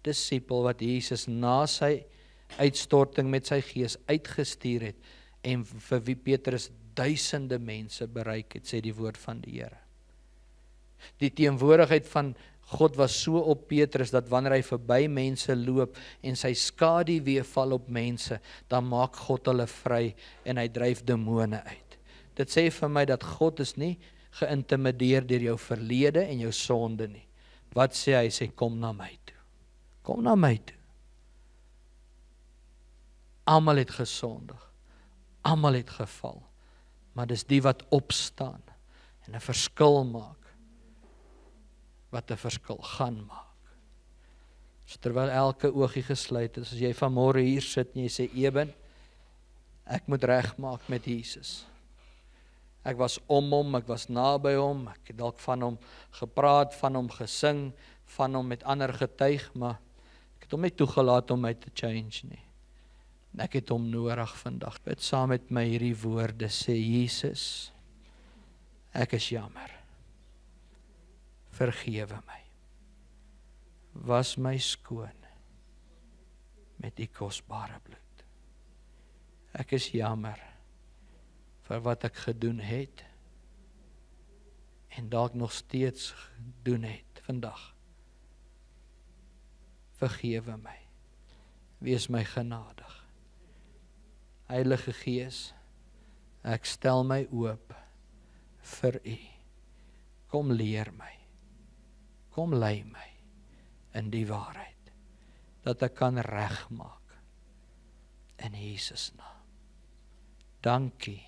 disipel wat Jesus na sy uitstorting met sy gees uitgestuur het en vir wie Petrus duisende mense bereik het, sê die woord van die Here. Die teenwoordigheid van God was so op Petrus dat wanneer hy verby mense loop en sy skadu weer val op mense, dan maak God hulle vry en hy dryf demone uit. Dit sê vir my dat God is nie geïntimideer deur jou verlede en jou sonde nie. Wat sê hy? Hy sê, kom na my toe. Kom na my toe. Almal het gesondig. Almal het geval. Maar dis die wat opstaan en 'n verskil maak, wat 'n verskil gaan maak. So terwyl elke oogie gesluit is, as jy vanmôre hier sit en jy sê, Eben, ek moet regmaak met Jesus. Ek was om hom, ek was naby hom, ek het dalk van hom gepraat, van hom gesing, van hom met ander getuig, maar ek het hom nie toegelaat om my te change nie. En ek het hom nodig vandag. Bid saam met my hierdie woorde, sê Jesus, ek is jammer. Vergewe my. Was my skoon met U kosbare bloed. Ek is jammer. vir wat ek gedoen het en dalk nog steeds gedoen het vandag. Vergewe my. Wees my genadig. Heilige Gees, ek stel my oop vir U. Kom leer my. Kom lei my in die waarheid, dat ek kan regmaak in Jesus naam. Dankie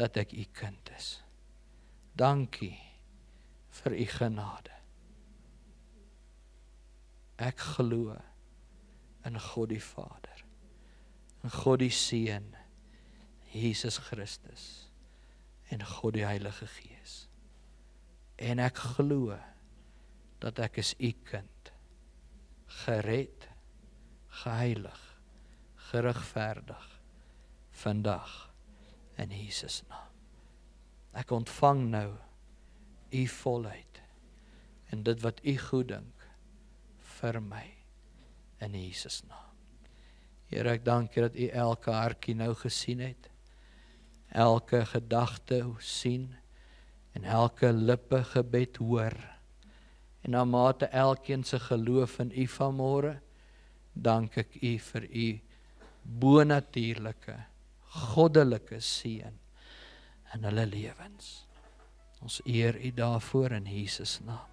dat ek U kind is. Dankie vir U genade. Ek glo in God die Vader, in God die Seun, Jesus Christus, en God die Heilige Gees. En ek glo dat ek is U kind, gered, geheilig, geregverdig, vandag, in Jesus naam. Ek ontvang nou U volheid, en dit wat U goed dink, vir my, in Jesus naam. Here, ek dank U dat U elke hartjie nou gesien het, elke gedagte sien, en elke lippe gebed hoor, en na mate elkeen se geloof in U vanmôre, dank ek U vir U bonatuurlike, goddelike seën in hulle lewens. Ons eer U daarvoor in Jesus naam.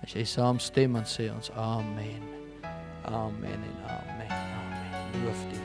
As jy saamstem, dan sê ons amen. Amen en amen. Amen. Loof die